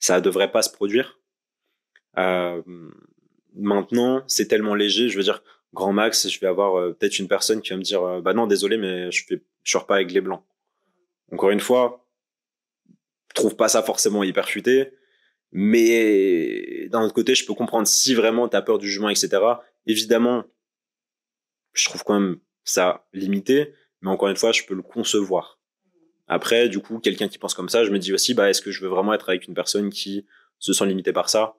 ça devrait pas se produire. Maintenant, c'est tellement léger, je veux dire, grand max, je vais avoir peut-être une personne qui va me dire bah non, désolé, mais je sors pas avec les blancs. Encore une fois, je trouve pas ça forcément hyper futé, mais d'un autre côté, je peux comprendre si vraiment t'as peur du jugement, etc. Évidemment, je trouve quand même ça limité, mais encore une fois, je peux le concevoir. Après, du coup, quelqu'un qui pense comme ça, je me dis aussi, bah, est-ce que je veux vraiment être avec une personne qui se sent limitée par ça?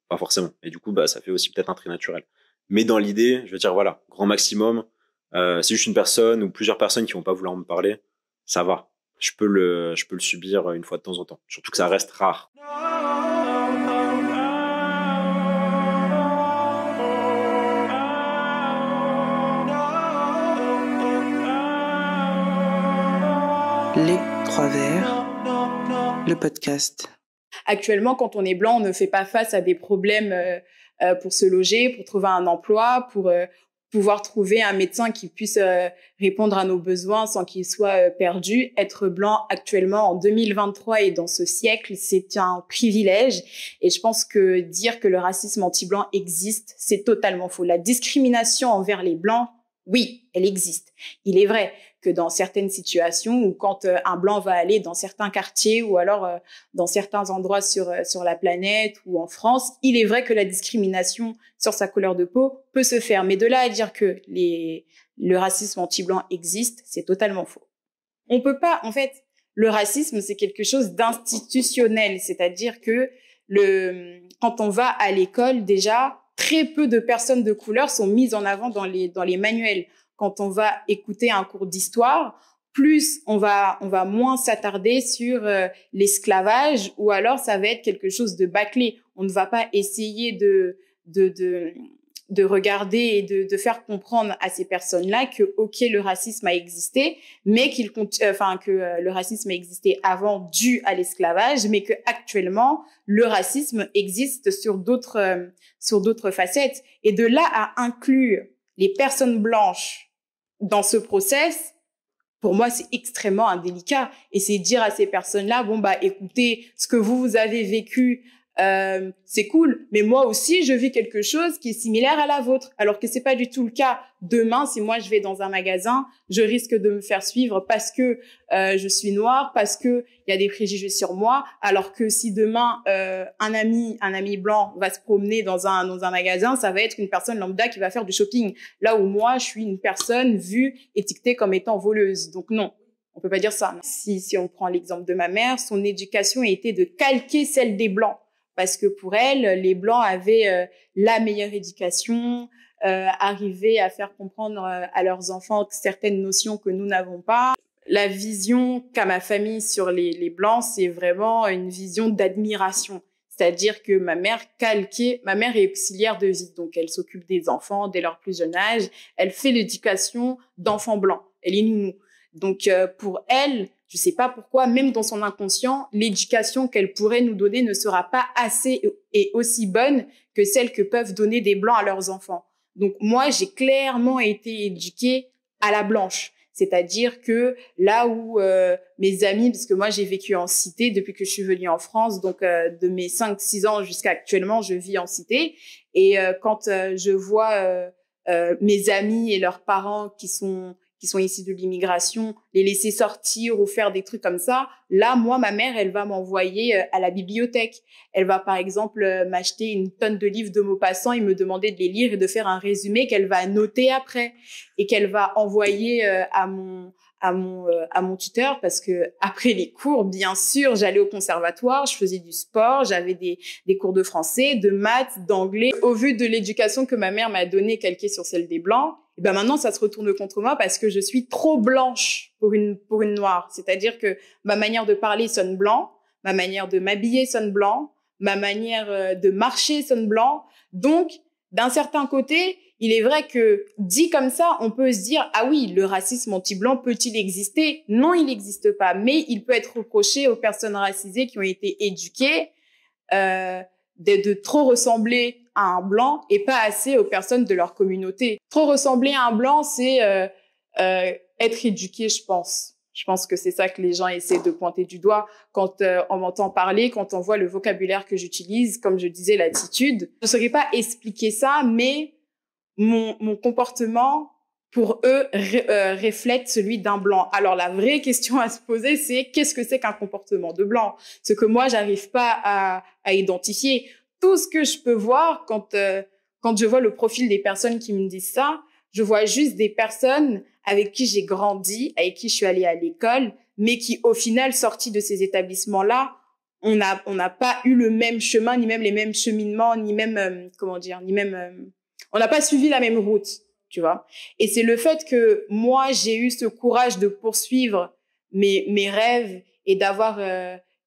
Pas forcément. Et du coup, bah, ça fait aussi peut-être un trait naturel. Mais dans l'idée, je veux dire, voilà, grand maximum, c'est juste une personne ou plusieurs personnes qui vont pas vouloir me parler, ça va. Je peux le subir une fois de temps en temps. Surtout que ça reste rare. Les Trois Verts, le podcast. Actuellement, quand on est blanc, on ne fait pas face à des problèmes pour se loger, pour trouver un emploi, pour pouvoir trouver un médecin qui puisse répondre à nos besoins sans qu'il soit perdu. Être blanc actuellement en 2023 et dans ce siècle, c'est un privilège. Et je pense que dire que le racisme anti-blanc existe, c'est totalement faux. La discrimination envers les blancs, oui, elle existe. Il est vrai que dans certaines situations ou quand un blanc va aller dans certains quartiers ou alors dans certains endroits sur la planète ou en France, il est vrai que la discrimination sur sa couleur de peau peut se faire. Mais de là à dire que le racisme anti-blanc existe, c'est totalement faux. On peut pas, en fait, le racisme, c'est quelque chose d'institutionnel, c'est-à-dire que quand on va à l'école, déjà, très peu de personnes de couleur sont mises en avant dans les manuels. Quand on va écouter un cours d'histoire, plus on va moins s'attarder sur l'esclavage ou alors ça va être quelque chose de bâclé. On ne va pas essayer de regarder et de faire comprendre à ces personnes-là que ok, le racisme a existé, mais que le racisme a existé avant dû à l'esclavage, mais que actuellement le racisme existe sur d'autres facettes. Et de là à inclure les personnes blanches dans ce process, pour moi, c'est extrêmement indélicat. Et c'est dire à ces personnes-là, bon, bah, écoutez, ce que vous avez vécu, c'est cool, mais moi aussi, je vis quelque chose qui est similaire à la vôtre. Alors que c'est pas du tout le cas. Demain, si moi, je vais dans un magasin, je risque de me faire suivre parce que je suis noire, parce que il y a des préjugés sur moi. Alors que si demain, un ami blanc va se promener dans un magasin, ça va être une personne lambda qui va faire du shopping. Là où moi, je suis une personne vue, étiquetée comme étant voleuse. Donc non. On peut pas dire ça. Si on prend l'exemple de ma mère, son éducation a été de calquer celle des blancs. Parce que pour elle, les blancs avaient la meilleure éducation, arrivaient à faire comprendre à leurs enfants certaines notions que nous n'avons pas. La vision qu'a ma famille sur les blancs, c'est vraiment une vision d'admiration. C'est-à-dire que ma mère est auxiliaire de vie, donc elle s'occupe des enfants dès leur plus jeune âge. Elle fait l'éducation d'enfants blancs. Elle est nounou. Donc pour elle, je sais pas pourquoi, même dans son inconscient, l'éducation qu'elle pourrait nous donner ne sera pas assez et aussi bonne que celle que peuvent donner des blancs à leurs enfants. Donc moi, j'ai clairement été éduquée à la blanche. C'est-à-dire que là où mes amis, parce que moi j'ai vécu en cité depuis que je suis venue en France, donc de mes 5-6 ans jusqu'à actuellement, je vis en cité. Et quand je vois mes amis et leurs parents qui sont issus de l'immigration, les laisser sortir ou faire des trucs comme ça. Là, moi, ma mère, elle va m'envoyer à la bibliothèque. Elle va, par exemple, m'acheter une tonne de livres de Maupassant et me demander de les lire et de faire un résumé qu'elle va noter après et qu'elle va envoyer à mon tuteur parce que après les cours, bien sûr, j'allais au conservatoire, je faisais du sport, j'avais des cours de français, de maths, d'anglais. Au vu de l'éducation que ma mère m'a donnée, calquée sur celle des blancs, et ben maintenant ça se retourne contre moi parce que je suis trop blanche pour une noire. C'est-à-dire que ma manière de parler sonne blanc, ma manière de m'habiller sonne blanc, ma manière de marcher sonne blanc. Donc, d'un certain côté, il est vrai que dit comme ça, on peut se dire ah oui, le racisme anti-blanc peut-il exister? Non, il n'existe pas, mais il peut être reproché aux personnes racisées qui ont été éduquées de trop ressembler à un blanc et pas assez aux personnes de leur communauté. Trop ressembler à un blanc, c'est être éduqué, je pense. Je pense que c'est ça que les gens essaient de pointer du doigt quand on m'entend parler, quand on voit le vocabulaire que j'utilise, comme je disais, l'attitude. Je ne saurais pas expliquer ça, mais mon comportement, pour eux, reflète celui d'un blanc. Alors, la vraie question à se poser, c'est qu'est-ce que c'est qu'un comportement de blanc? Ce que moi, j'arrive pas à identifier. Tout ce que je peux voir quand je vois le profil des personnes qui me disent ça, je vois juste des personnes avec qui j'ai grandi, avec qui je suis allée à l'école, mais qui, au final, sorties de ces établissements-là, on n'a pas eu le même chemin, ni même les mêmes cheminements, ni même, on n'a pas suivi la même route, tu vois. Et c'est le fait que moi, j'ai eu ce courage de poursuivre mes rêves et d'avoir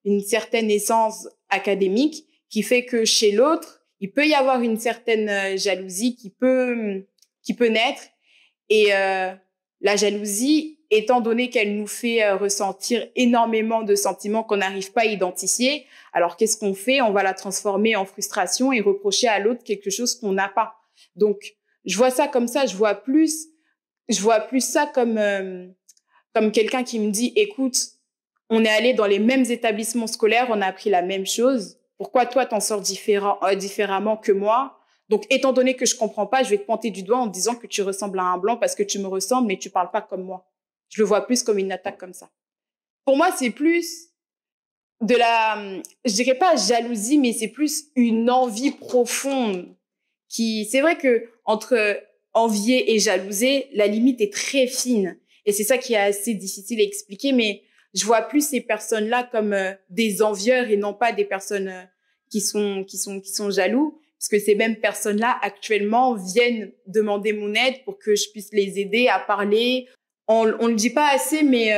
une certaine essence académique qui fait que chez l'autre, il peut y avoir une certaine jalousie qui peut naître. Et la jalousie, étant donné qu'elle nous fait ressentir énormément de sentiments qu'on n'arrive pas à identifier, alors qu'est-ce qu'on fait? On va la transformer en frustration et reprocher à l'autre quelque chose qu'on n'a pas. Donc, je vois ça comme ça, je vois plus ça comme quelqu'un qui me dit, écoute, on est allé dans les mêmes établissements scolaires, on a appris la même chose. Pourquoi toi, t'en sors différemment que moi? Donc, étant donné que je comprends pas, je vais te pointer du doigt en te disant que tu ressembles à un blanc parce que tu me ressembles, mais tu parles pas comme moi. Je le vois plus comme une attaque comme ça. Pour moi, c'est plus je dirais pas jalousie, mais c'est plus une envie profonde c'est vrai que entre envier et jalouser, la limite est très fine. Et c'est ça qui est assez difficile à expliquer, mais je vois plus ces personnes-là comme des envieurs et non pas des personnes qui sont jaloux. Parce que ces mêmes personnes-là, actuellement, viennent demander mon aide pour que je puisse les aider à parler. On le dit pas assez, mais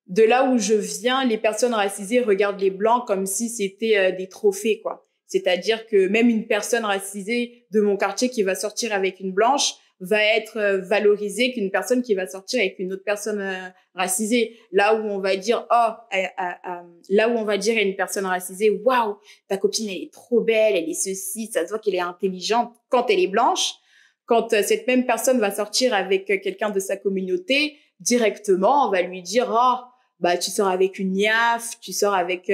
de là où je viens, les personnes racisées regardent les blancs comme si c'était des trophées, quoi. C'est-à-dire que même une personne racisée de mon quartier qui va sortir avec une blanche va être valorisée qu'une personne qui va sortir avec une autre personne racisée. Là où on va dire là où on va dire à une personne racisée, waouh, ta copine elle est trop belle, elle est ceci, ça se voit qu'elle est intelligente quand elle est blanche. Quand cette même personne va sortir avec quelqu'un de sa communauté, directement on va lui dire tu sors avec une niafe, tu sors avec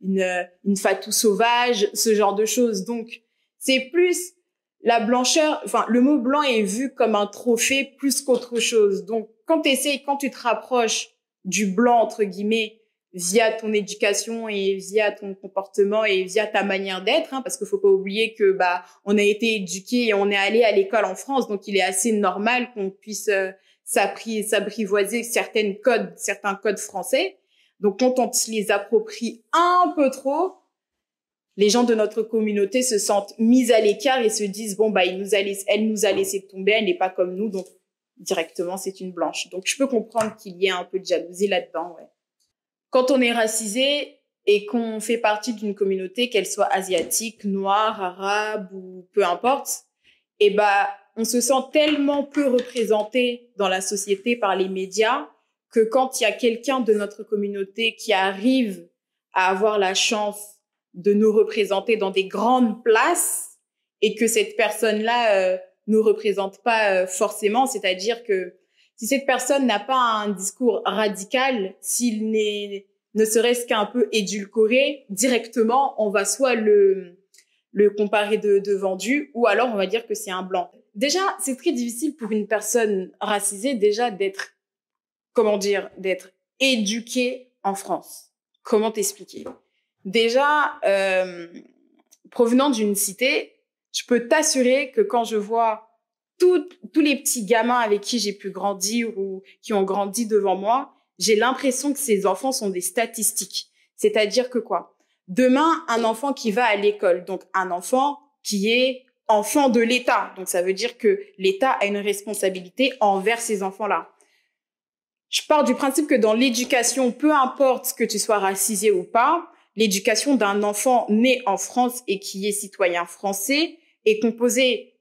une fatou sauvage, ce genre de choses. Donc, c'est plus la blancheur, enfin, le mot blanc est vu comme un trophée plus qu'autre chose. Donc, quand tu te rapproches du blanc, entre guillemets, via ton éducation et via ton comportement et via ta manière d'être, parce qu'il faut pas oublier que, on a été éduqués et on est allé à l'école en France, donc il est assez normal qu'on puisse s'apprivoiser certains codes français. Donc, quand on se les approprie un peu trop, les gens de notre communauté se sentent mis à l'écart et se disent, elle nous a laissé tomber, elle n'est pas comme nous, donc directement, c'est une blanche. Donc, je peux comprendre qu'il y ait un peu de jalousie là-dedans, ouais. Quand on est racisé et qu'on fait partie d'une communauté, qu'elle soit asiatique, noire, arabe ou peu importe, on se sent tellement peu représenté dans la société par les médias que quand il y a quelqu'un de notre communauté qui arrive à avoir la chance de nous représenter dans des grandes places et que cette personne-là nous représente pas forcément, c'est-à-dire que si cette personne n'a pas un discours radical, s'il ne serait-ce qu'un peu édulcoré, directement, on va soit le comparer de vendu, ou alors on va dire que c'est un blanc. Déjà, c'est très difficile pour une personne racisée déjà d'être éduquée en France. Comment t'expliquer? Déjà, provenant d'une cité, je peux t'assurer que quand je vois tous les petits gamins avec qui j'ai pu grandir ou qui ont grandi devant moi, j'ai l'impression que ces enfants sont des statistiques. C'est-à-dire que quoi? Demain, un enfant qui va à l'école, donc un enfant qui est enfant de l'État. Donc, ça veut dire que l'État a une responsabilité envers ces enfants-là. Je pars du principe que dans l'éducation, peu importe que tu sois racisé ou pas, l'éducation d'un enfant né en France et qui est citoyen français est composée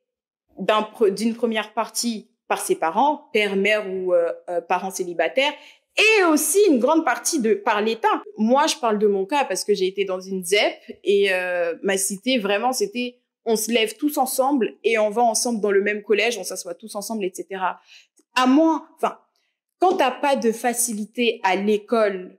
d'une première partie par ses parents, père, mère ou parents célibataires, et aussi une grande partie par l'État. Moi, je parle de mon cas parce que j'ai été dans une ZEP et ma cité, vraiment, c'était on se lève tous ensemble et on va ensemble dans le même collège, on s'assoit tous ensemble, etc. quand t'as pas de facilité à l'école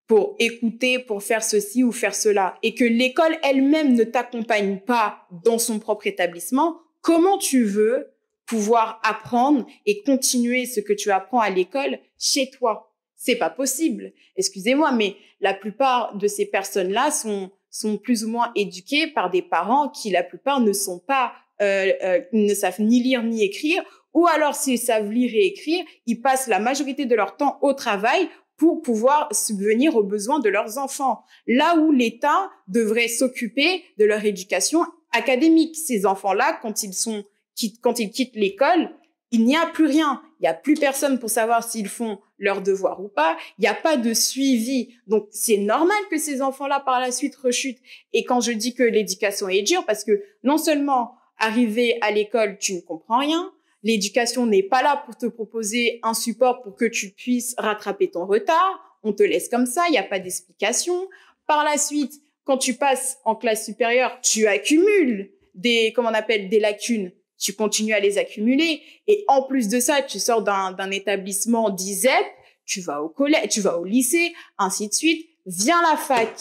pour écouter, pour faire ceci ou faire cela, et que l'école elle-même ne t'accompagne pas dans son propre établissement, comment tu veux pouvoir apprendre et continuer ce que tu apprends à l'école chez toi? C'est pas possible. Excusez-moi, mais la plupart de ces personnes-là sont plus ou moins éduquées par des parents qui, la plupart, ne sont pas, ne savent ni lire ni écrire, ou alors s'ils savent lire et écrire, ils passent la majorité de leur temps au travail pour pouvoir subvenir aux besoins de leurs enfants. Là où l'État devrait s'occuper de leur éducation académique. Ces enfants-là, quand ils quittent l'école, il n'y a plus rien. Il n'y a plus personne pour savoir s'ils font leurs devoirs ou pas. Il n'y a pas de suivi. Donc, c'est normal que ces enfants-là, par la suite, rechutent. Et quand je dis que l'éducation est dure, parce que non seulement arriver à l'école, tu ne comprends rien, l'éducation n'est pas là pour te proposer un support pour que tu puisses rattraper ton retard. On te laisse comme ça, il n'y a pas d'explication. Par la suite, quand tu passes en classe supérieure, tu accumules des lacunes. Tu continues à les accumuler. Et en plus de ça, tu sors d'un établissement d'ISEP, tu vas au collège, tu vas au lycée, ainsi de suite. Viens la fac.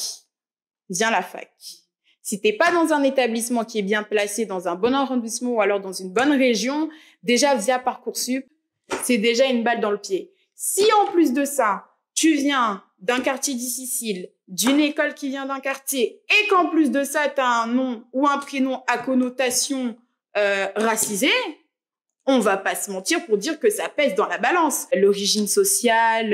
Si t'es pas dans un établissement qui est bien placé, dans un bon arrondissement ou alors dans une bonne région, déjà via Parcoursup, c'est déjà une balle dans le pied. Si en plus de ça, tu viens d'un quartier difficile, d'une école qui vient d'un quartier, et qu'en plus de ça, t'as un nom ou un prénom à connotation racisée, on va pas se mentir pour dire que ça pèse dans la balance. L'origine sociale,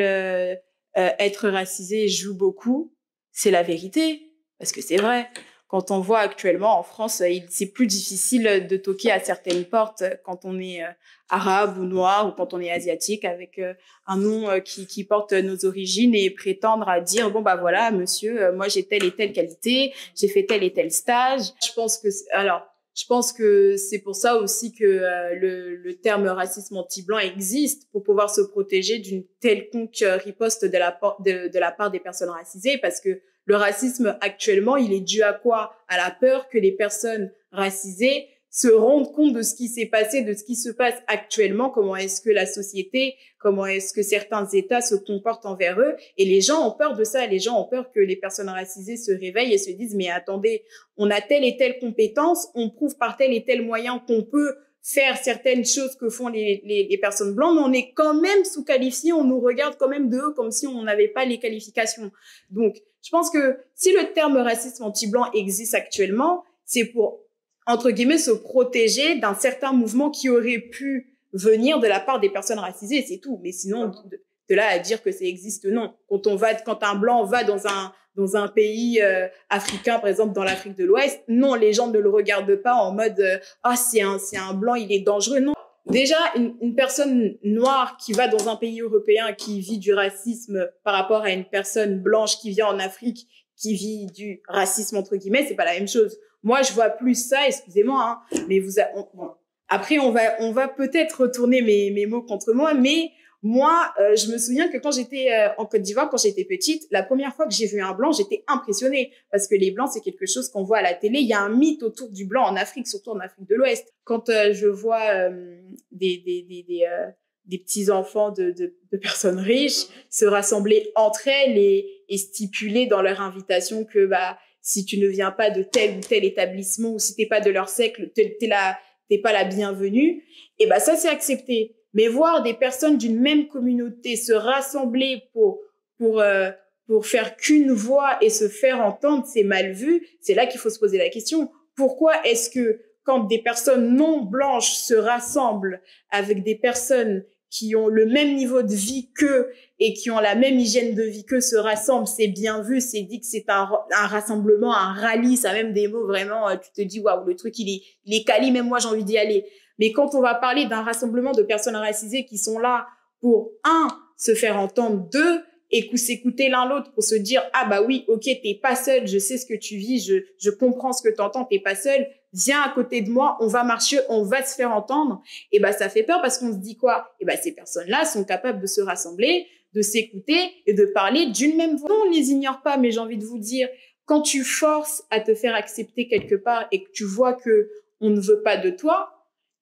être racisé joue beaucoup, c'est la vérité, parce que c'est vrai. Quand on voit actuellement en France, c'est plus difficile de toquer à certaines portes quand on est arabe ou noir ou quand on est asiatique avec un nom qui porte nos origines et prétendre à dire bon bah voilà monsieur, moi j'ai telle et telle qualité, j'ai fait tel et tel stage. Je pense que c'est pour ça aussi que le terme racisme anti-blanc existe, pour pouvoir se protéger d'une quelconque riposte de la part des personnes racisées, parce que le racisme actuellement, il est dû à quoi? À la peur que les personnes racisées se rendent compte de ce qui s'est passé, de ce qui se passe actuellement, comment est-ce que la société, comment est-ce que certains États se comportent envers eux. Et les gens ont peur de ça. Les gens ont peur que les personnes racisées se réveillent et se disent, mais attendez, on a telle et telle compétence, on prouve par tel et tel moyen qu'on peut faire certaines choses que font les personnes blanches, mais on est quand même sous-qualifiés, on nous regarde quand même de haut comme si on n'avait pas les qualifications. Donc, je pense que si le terme racisme anti-blanc existe actuellement, c'est pour, entre guillemets, se protéger d'un certain mouvement qui aurait pu venir de la part des personnes racisées, c'est tout. Mais sinon, de là à dire que ça existe, non. Quand un blanc va dans un pays africain, par exemple dans l'Afrique de l'Ouest, non, les gens ne le regardent pas en mode c'est un blanc, il est dangereux. Non. Déjà, une personne noire qui va dans un pays européen qui vit du racisme par rapport à une personne blanche qui vient en Afrique qui vit du racisme entre guillemets, c'est pas la même chose. Moi, je vois plus ça, excusez-moi, hein, mais bon. Après, on va peut-être retourner mes mots contre moi, mais moi, je me souviens que quand j'étais en Côte d'Ivoire, quand j'étais petite, la première fois que j'ai vu un blanc, j'étais impressionnée parce que les blancs, c'est quelque chose qu'on voit à la télé. Il y a un mythe autour du blanc en Afrique, surtout en Afrique de l'Ouest. Quand je vois des petits enfants de personnes riches se rassembler entre elles et stipuler dans leur invitation que si tu ne viens pas de tel ou tel établissement ou si t'es pas de leur siècle, t'es pas la bienvenue. Et ça c'est accepté. Mais voir des personnes d'une même communauté se rassembler pour faire qu'une voix et se faire entendre, c'est mal vu. C'est là qu'il faut se poser la question. Pourquoi est-ce que quand des personnes non blanches se rassemblent avec des personnes qui ont le même niveau de vie qu'eux et qui ont la même hygiène de vie qu'eux se rassemblent, c'est bien vu, c'est dit que c'est un rassemblement, un rallye, ça a même des mots vraiment, tu te dis waouh, le truc il est quali, même moi j'ai envie d'y aller. Mais quand on va parler d'un rassemblement de personnes racisées qui sont là pour se faire entendre, deux, s'écouter l'un l'autre pour se dire oui, ok, t'es pas seul, je sais ce que tu vis, je comprends ce que t'entends, t'es pas seul, viens à côté de moi, on va marcher, on va se faire entendre. Et ça fait peur parce qu'on se dit quoi? Ces personnes-là sont capables de se rassembler, de s'écouter et de parler d'une même voix. On les ignore pas, mais j'ai envie de vous dire, quand tu forces à te faire accepter quelque part et que tu vois que on ne veut pas de toi,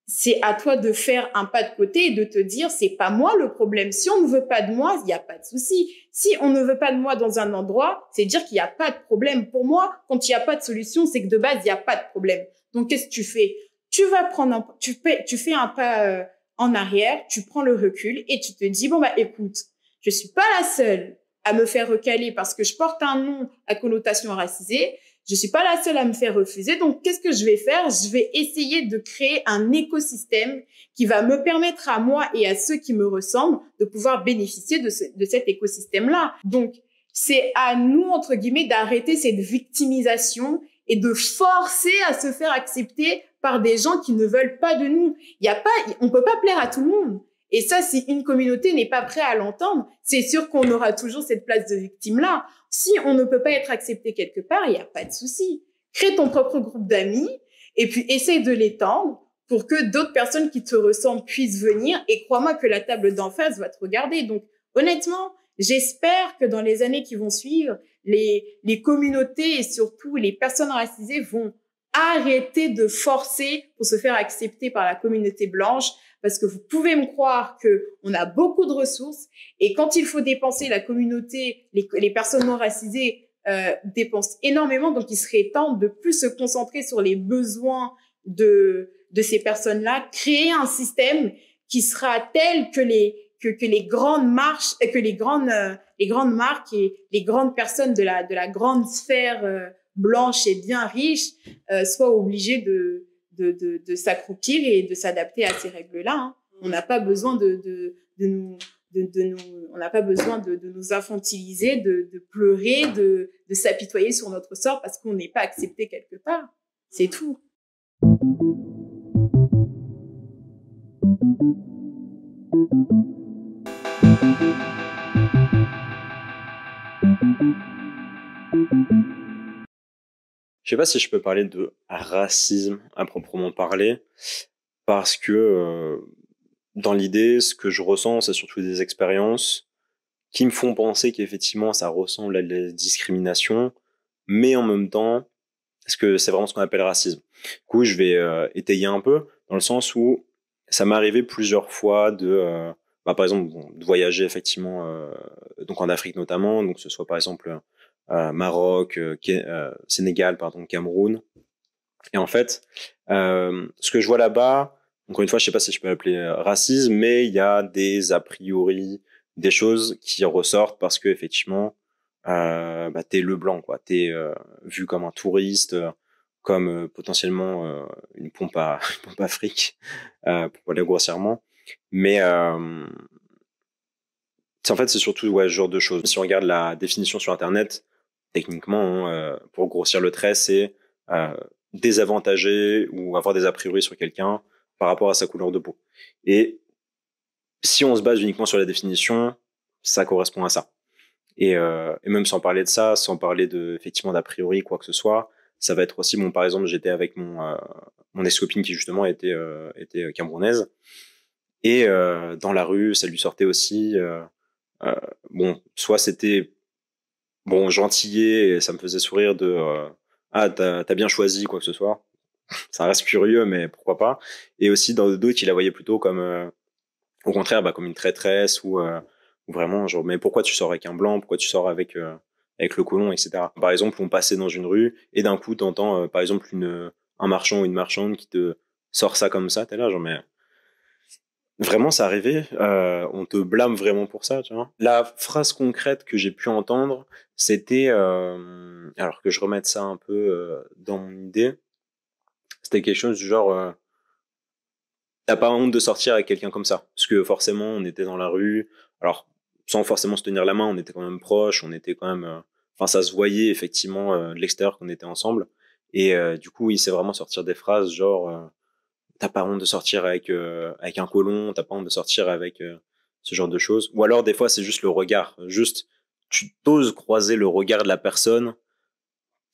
c'est à toi de faire un pas de côté et de te dire, c'est pas moi le problème. Si on ne veut pas de moi, il n'y a pas de souci. Si on ne veut pas de moi dans un endroit, c'est dire qu'il n'y a pas de problème. Pour moi, quand il n'y a pas de solution, c'est que de base, il n'y a pas de problème. Donc, qu'est-ce que tu fais? Tu vas prendre tu fais un pas en arrière, tu prends le recul et tu te dis, bon, bah, écoute, je suis pas la seule à me faire recaler parce que je porte un nom à connotation racisée. Je suis pas la seule à me faire refuser. Donc, qu'est-ce que je vais faire? Je vais essayer de créer un écosystème qui va me permettre à moi et à ceux qui me ressemblent de pouvoir bénéficier de cet écosystème-là. Donc, c'est à nous, entre guillemets, d'arrêter cette victimisation et de forcer à se faire accepter par des gens qui ne veulent pas de nous. On peut pas plaire à tout le monde. Et ça, si une communauté n'est pas prête à l'entendre, c'est sûr qu'on aura toujours cette place de victime-là. Si on ne peut pas être accepté quelque part, il n'y a pas de souci. Crée ton propre groupe d'amis et puis essaye de l'étendre pour que d'autres personnes qui te ressemblent puissent venir. Et crois-moi que la table d'en face va te regarder. Donc, honnêtement, j'espère que dans les années qui vont suivre, les communautés et surtout les personnes racisées vont arrêter de forcer pour se faire accepter par la communauté blanche, parce que vous pouvez me croire que on a beaucoup de ressources et quand il faut dépenser, la communauté, les personnes non racisées dépensent énormément, donc il serait temps de plus se concentrer sur les besoins de ces personnes-là, créer un système qui sera tel que les grandes marches, que les grandes marques et les grandes personnes de la grande sphère blanche et bien riche soient obligées de s'accroupir et de s'adapter à ces règles-là. Hein. On n'a pas besoin de nous infantiliser, de pleurer, de s'apitoyer sur notre sort parce qu'on n'est pas accepté quelque part. C'est tout. Je sais pas si je peux parler de racisme à proprement parler, parce que dans l'idée, ce que je ressens, c'est surtout des expériences qui me font penser qu'effectivement, ça ressemble à de la discrimination, mais en même temps, est-ce que c'est vraiment ce qu'on appelle racisme? Du coup, je vais étayer un peu, dans le sens où ça m'est arrivé plusieurs fois par exemple, de voyager effectivement, donc en Afrique notamment, donc que ce soit par exemple Maroc, Sénégal, pardon, Cameroun. Et en fait, ce que je vois là-bas, encore une fois, je sais pas si je peux l'appeler racisme, mais il y a des a priori, des choses qui ressortent parce que effectivement, t'es le blanc, quoi. T'es vu comme un touriste, comme potentiellement une pompe à une pompe à fric, pour parler grossièrement. Mais en fait, c'est surtout ce genre de choses. Si on regarde la définition sur Internet, techniquement, pour grossir le trait, c'est désavantager ou avoir des a priori sur quelqu'un par rapport à sa couleur de peau. Et si on se base uniquement sur la définition, ça correspond à ça. Et même sans parler de ça, sans parler effectivement d'a priori, quoi que ce soit, ça va être aussi, par exemple, j'étais avec mon ex-copine qui justement était camerounaise. Et dans la rue, ça lui sortait aussi... soit c'était gentillet et ça me faisait sourire t'as bien choisi, quoi que ce soit. Ça reste curieux, mais pourquoi pas. Et aussi dans d'autres qui la voyaient plutôt comme au contraire, comme une traîtresse ou vraiment genre, mais pourquoi tu sors avec un blanc, pourquoi tu sors avec le colon, etc. Par exemple, on passait dans une rue et d'un coup t'entends par exemple un marchand ou une marchande qui te sort ça comme ça, t'es là genre, mais vraiment, ça arrivait, on te blâme vraiment pour ça, tu vois. La phrase concrète que j'ai pu entendre, c'était, alors que je remette ça un peu dans mon idée, c'était quelque chose du genre, t'as pas honte de sortir avec quelqu'un comme ça, parce que forcément, on était dans la rue, alors sans forcément se tenir la main, on était quand même proches, on était quand même, ça se voyait effectivement de l'extérieur qu'on était ensemble, et du coup, il sait vraiment sortir des phrases genre t'as pas honte de sortir avec un colon, t'as pas honte de sortir avec ce genre de choses. Ou alors des fois c'est juste le regard, juste tu t'oses croiser le regard de la personne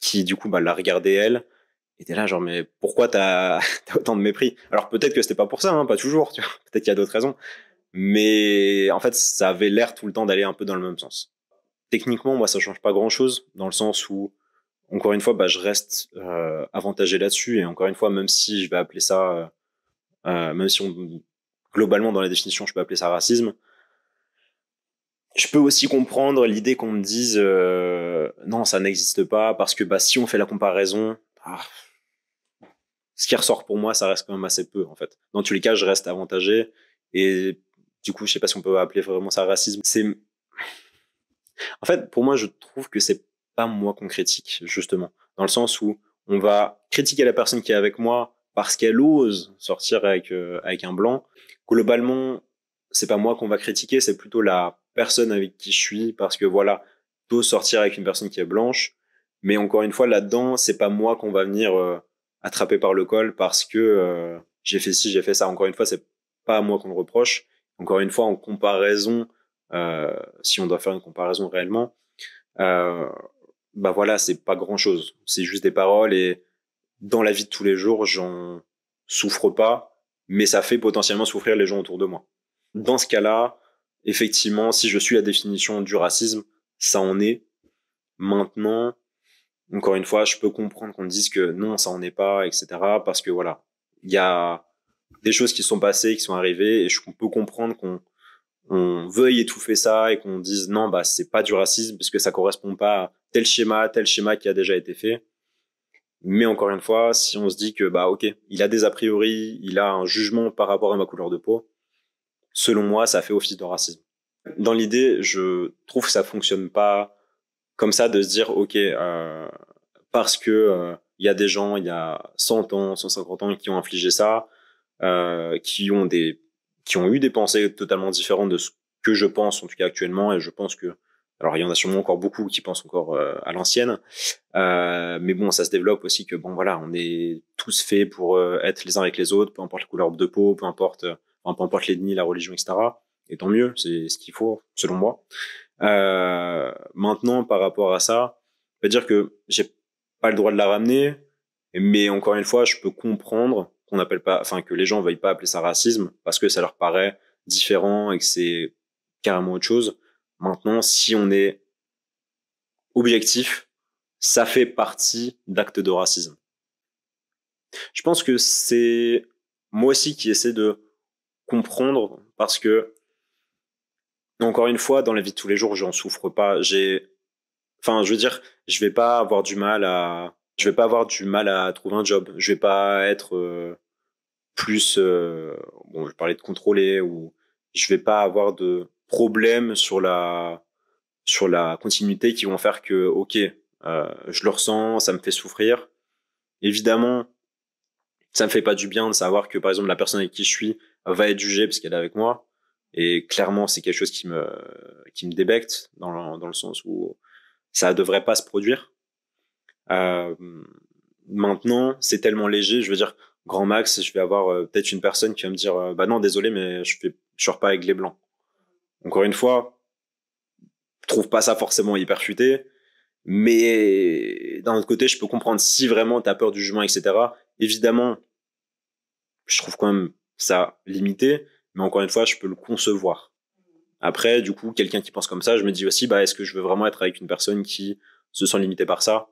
qui du coup l'a regardé elle, et t'es là genre mais pourquoi t'as autant de mépris? Alors peut-être que c'était pas pour ça, hein, pas toujours, tu vois. Peut-être qu'il y a d'autres raisons, mais en fait ça avait l'air tout le temps d'aller un peu dans le même sens. Techniquement moi ça change pas grand chose dans le sens où encore une fois je reste avantagé là-dessus, et encore une fois même si je vais appeler ça même si globalement dans la définition je peux appeler ça racisme. Je peux aussi comprendre l'idée qu'on me dise non, ça n'existe pas, parce que si on fait la comparaison, ce qui ressort pour moi, ça reste quand même assez peu, en fait. Dans tous les cas, je reste avantagé, et du coup, je sais pas si on peut appeler vraiment ça racisme. En fait, pour moi, je trouve que c'est pas moi qu'on critique, justement, dans le sens où on va critiquer la personne qui est avec moi parce qu'elle ose sortir avec un blanc. Globalement, c'est pas moi qu'on va critiquer, c'est plutôt la personne avec qui je suis, parce que voilà, t'oses sortir avec une personne qui est blanche, mais encore une fois, là-dedans, c'est pas moi qu'on va venir attraper par le col parce que j'ai fait ci, j'ai fait ça. Encore une fois, c'est pas à moi qu'on le reproche. Encore une fois, en comparaison, si on doit faire une comparaison réellement, voilà, c'est pas grand-chose. C'est juste des paroles, et dans la vie de tous les jours, j'en souffre pas, mais ça fait potentiellement souffrir les gens autour de moi. Dans ce cas-là, effectivement, si je suis la définition du racisme, ça en est. Maintenant, encore une fois, je peux comprendre qu'on dise que non, ça en est pas, etc. Parce que voilà, il y a des choses qui sont passées, qui sont arrivées, et je peux comprendre qu'on veuille étouffer ça et qu'on dise non, c'est pas du racisme parce que ça correspond pas à tel schéma qui a déjà été fait. Mais encore une fois, si on se dit que ok, il a des a priori, il a un jugement par rapport à ma couleur de peau, selon moi, ça fait office de racisme. Dans l'idée, je trouve que ça fonctionne pas comme ça, de se dire ok, parce que il y a des gens il y a 100 ans, 150 ans qui ont infligé ça, qui ont eu des pensées totalement différentes de ce que je pense en tout cas actuellement, et je pense que alors il y en a sûrement encore beaucoup qui pensent encore à l'ancienne, mais bon, ça se développe aussi que voilà, on est tous faits pour être les uns avec les autres, peu importe la couleur de peau, peu importe l'ethnie, la religion, etc. Et tant mieux, c'est ce qu'il faut selon moi. Maintenant, par rapport à ça, je veux dire que j'ai pas le droit de la ramener, mais encore une fois, je peux comprendre qu'on appelle pas, que les gens veuillent pas appeler ça racisme parce que ça leur paraît différent et que c'est carrément autre chose. Maintenant, si on est objectif, ça fait partie d'actes de racisme. Je pense que c'est moi aussi qui essaie de comprendre, parce que encore une fois, dans la vie de tous les jours, j'en souffre pas. Je veux dire, je vais pas avoir du mal à trouver un job. Je vais pas être plus, je vais parler de contrôler, ou je vais pas avoir de problèmes sur la continuité qui vont faire que, ok, je le ressens, ça me fait souffrir. Évidemment, ça me fait pas du bien de savoir que, par exemple, la personne avec qui je suis va être jugée parce qu'elle est avec moi. Et clairement, c'est quelque chose qui me débecte dans le sens où ça devrait pas se produire. Maintenant, c'est tellement léger, je veux dire, grand max, je vais avoir peut-être une personne qui va me dire non, désolé, mais je sors pas avec les blancs. Encore une fois, je trouve pas ça forcément hyper futé, mais d'un autre côté, je peux comprendre si vraiment t'as peur du jugement, etc. Évidemment, je trouve quand même ça limité, mais encore une fois, je peux le concevoir. Après, du coup, quelqu'un qui pense comme ça, je me dis aussi, est-ce que je veux vraiment être avec une personne qui se sent limitée par ça?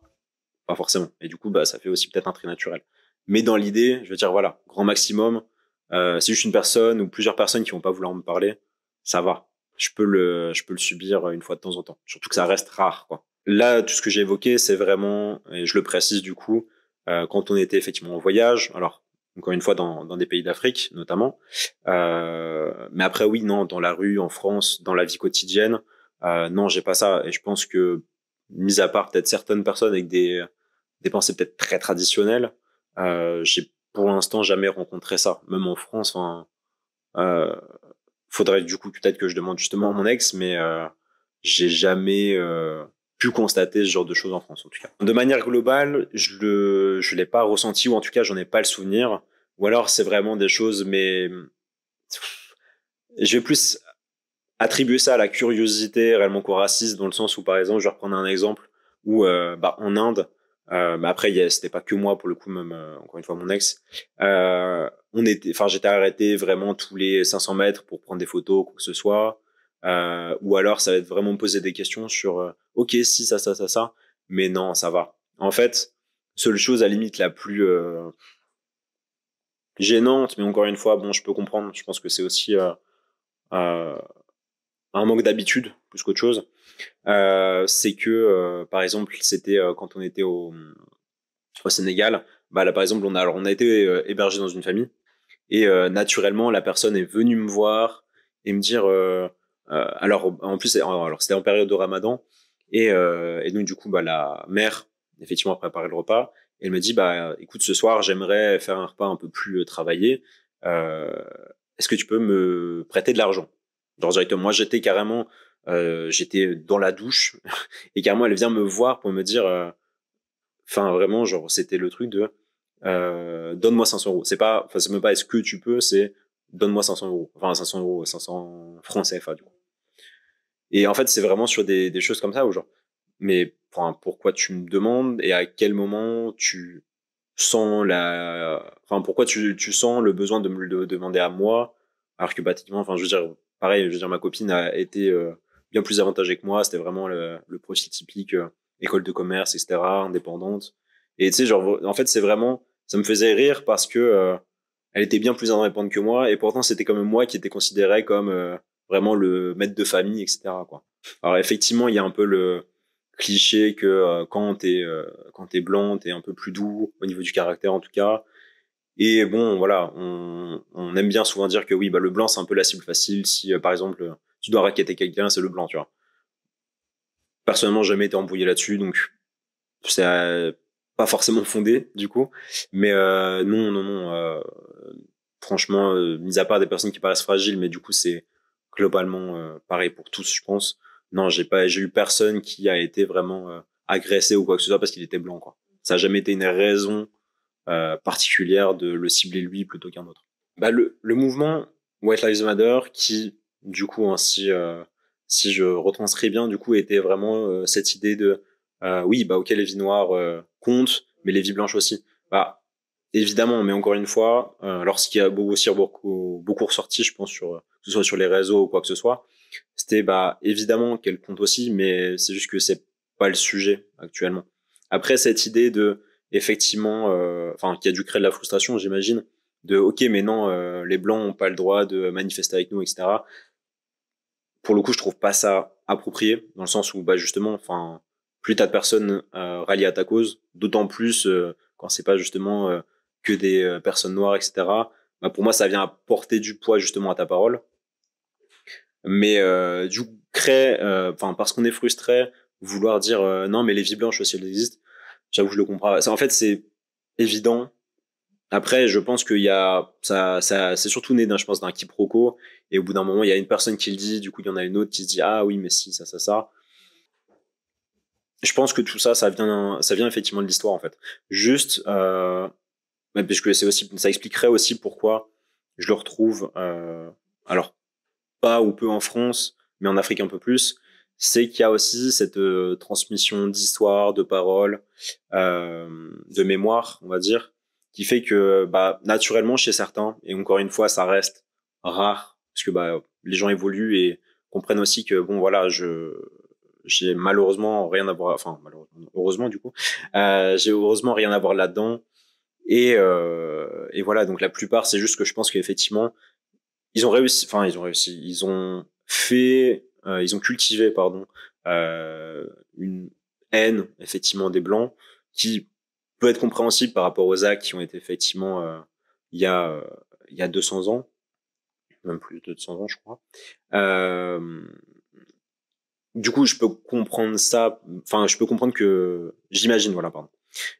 Pas forcément. Et du coup, ça fait aussi peut-être un trait naturel. Mais dans l'idée, je veux dire, voilà, grand maximum, c'est juste une personne ou plusieurs personnes qui vont pas vouloir me parler, ça va. Je peux le subir une fois de temps en temps. Surtout que ça reste rare, quoi. Là, tout ce que j'ai évoqué, c'est vraiment, et je le précise du coup, quand on était effectivement en voyage, alors, encore une fois, dans des pays d'Afrique, notamment. Mais après, oui, non, dans la rue, en France, dans la vie quotidienne, non, j'ai pas ça. Et je pense que, mis à part peut-être certaines personnes avec des pensées peut-être très traditionnelles, j'ai pour l'instant jamais rencontré ça. Même en France, faudrait du coup peut-être que je demande justement à mon ex, mais j'ai jamais pu constater ce genre de choses en France, en tout cas. De manière globale, je l'ai pas ressenti, ou en tout cas j'en ai pas le souvenir, ou alors c'est vraiment des choses, mais je vais plus attribuer ça à la curiosité réellement qu'au racisme, dans le sens où, par exemple, je vais reprendre un exemple où en Inde, mais après c'était pas que moi pour le coup, même encore une fois mon ex, j'étais arrêté vraiment tous les 500 mètres pour prendre des photos, quoi que ce soit, ou alors ça va être vraiment me poser des questions sur ok, si ça, mais non, ça va. En fait, seule chose à limite la plus gênante, mais encore une fois, bon, je peux comprendre. Je pense que c'est aussi un manque d'habitude plus qu'autre chose. C'est que, par exemple, c'était quand on était au Sénégal, bah là, par exemple, on a été hébergé dans une famille et naturellement, la personne est venue me voir et me dire, alors en plus, alors c'était en période de Ramadan et donc du coup, bah la mère effectivement a préparé le repas. Et elle me dit, bah écoute, ce soir, j'aimerais faire un repas un peu plus travaillé. Euh, Est-ce que tu peux me prêter de l'argent? Genre directement, moi j'étais dans la douche et carrément elle vient me voir pour me dire, enfin vraiment genre c'était le truc de donne-moi 500 euros. C'est même pas est-ce que tu peux, c'est donne-moi 500 euros. Enfin 500 euros, 500 francs CFA du coup. Et en fait c'est vraiment sur des choses comme ça où genre, mais enfin, pourquoi tu me demandes et à quel moment tu sens enfin pourquoi tu sens le besoin de me le demander à moi alors que basiquement, enfin je veux dire pareil, je veux dire ma copine a été bien plus avantagée que moi, c'était vraiment le profil typique école de commerce, etc., indépendante. Et tu sais genre en fait c'est vraiment, ça me faisait rire parce que elle était bien plus indépendante que moi et pourtant c'était quand même moi qui était considéré comme vraiment le maître de famille, etc., quoi. Alors effectivement il y a un peu le cliché que quand t'es blanc, t'es un peu plus doux au niveau du caractère en tout cas. Et bon, voilà, on aime bien souvent dire que oui, bah le blanc c'est un peu la cible facile. Si par exemple tu dois raqueter quelqu'un, c'est le blanc, tu vois. Personnellement, j'ai jamais été embrouillé là-dessus, donc c'est pas forcément fondé du coup. Mais non, non, non. Franchement, mis à part des personnes qui paraissent fragiles, mais du coup c'est globalement pareil pour tous, je pense. Non, j'ai eu personne qui a été vraiment agressé ou quoi que ce soit parce qu'il était blanc, quoi. Ça a jamais été une raison particulière de le cibler lui plutôt qu'un autre. Bah le mouvement White Lives Matter qui du coup hein, si je retranscris bien du coup était vraiment cette idée de oui bah ok les vies noires comptent mais les vies blanches aussi. Bah évidemment, mais encore une fois, lorsqu'il y a beaucoup ressorti, je pense que ce soit sur les réseaux ou quoi que ce soit, c'était bah évidemment qu'elle compte aussi, mais c'est juste que c'est pas le sujet actuellement. Après cette idée de effectivement, enfin qui a dû créer de la frustration, j'imagine, de ok mais non, les blancs ont pas le droit de manifester avec nous, etc. Pour le coup, je trouve pas ça approprié dans le sens où bah justement, enfin plus t'as de personnes ralliées à ta cause, d'autant plus quand c'est pas justement que des personnes noires, etc. Bah pour moi, ça vient apporter du poids justement à ta parole. Mais du coup, enfin parce qu'on est frustré, vouloir dire non mais les vies blanches aussi elles existent. J'avoue, je le comprends. Ça, en fait, c'est évident. Après, je pense qu'il y a ça, c'est surtout né je pense d'un quiproquo. Et au bout d'un moment, il y a une personne qui le dit, du coup, il y en a une autre qui se dit ah oui mais si ça. Je pense que tout ça, ça vient effectivement de l'histoire en fait. Juste, parce que c'est aussi, ça expliquerait aussi pourquoi je le retrouve. Alors pas ou peu en France, mais en Afrique un peu plus, c'est qu'il y a aussi cette transmission d'histoire, de paroles, de mémoire, on va dire, qui fait que bah naturellement chez certains, et encore une fois ça reste rare, parce que bah les gens évoluent et comprennent aussi que bon voilà, j'ai malheureusement rien à voir, enfin malheureusement, heureusement du coup, j'ai heureusement rien à voir là-dedans. Et voilà, donc la plupart, c'est juste que je pense qu'effectivement, ils ont fait, ils ont cultivé, pardon, une haine effectivement des blancs qui peut être compréhensible par rapport aux actes qui ont été effectivement il y a euh, il y a 200 ans, même plus de 200 ans, je crois. Euh, du coup, je peux comprendre ça. Enfin, je peux comprendre que j'imagine, voilà, pardon.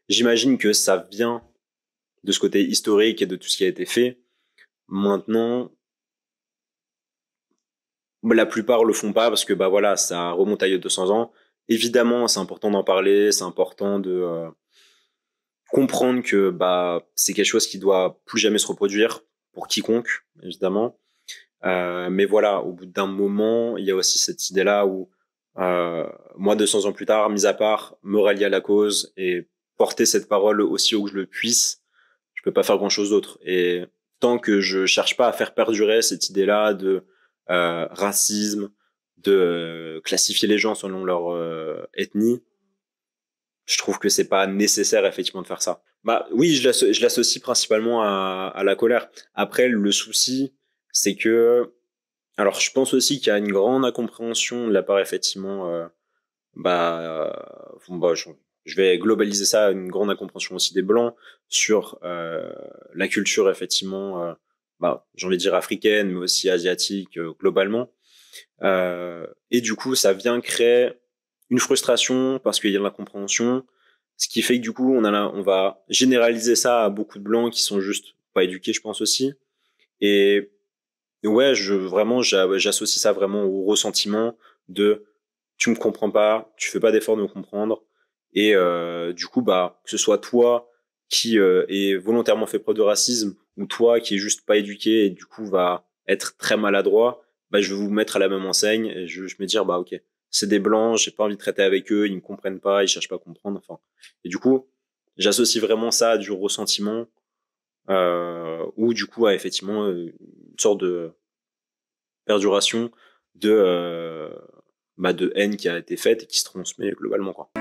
J'imagine que ça vient de ce côté historique et de tout ce qui a été fait. Maintenant, la plupart le font pas parce que bah voilà, ça remonte à il y a 200 ans. Évidemment, c'est important d'en parler, c'est important de comprendre que bah c'est quelque chose qui doit plus jamais se reproduire pour quiconque, évidemment. Mais voilà, au bout d'un moment, il y a aussi cette idée-là où moi, 200 ans plus tard, mis à part me rallier à la cause et porter cette parole aussi haut que je le puisse, je peux pas faire grand-chose d'autre. Et tant que je cherche pas à faire perdurer cette idée-là de racisme, de classifier les gens selon leur ethnie, je trouve que c'est pas nécessaire effectivement de faire ça. Bah oui, je l'associe principalement à la colère. Après, le souci, c'est que, alors je pense aussi qu'il y a une grande incompréhension de la part effectivement, je vais globaliser ça, une grande incompréhension aussi des blancs sur la culture effectivement, j'ai envie de dire africaine, mais aussi asiatique globalement. Et du coup, ça vient créer une frustration parce qu'il y a de l'incompréhension, ce qui fait que du coup, on va généraliser ça à beaucoup de blancs qui sont juste pas éduqués, je pense aussi. Et ouais, j'associe ça vraiment au ressentiment de tu me comprends pas, tu fais pas d'effort de me comprendre, et du coup, que ce soit toi qui ait volontairement fait preuve de racisme ou toi qui est juste pas éduqué et du coup va être très maladroit, je vais vous mettre à la même enseigne et je vais me dire ok, c'est des blancs, j'ai pas envie de traiter avec eux, ils me comprennent pas, ils cherchent pas à comprendre, enfin. Et du coup, j'associe vraiment ça à du ressentiment ou du coup à effectivement une sorte de perduration de de haine qui a été faite et qui se transmet globalement quoi.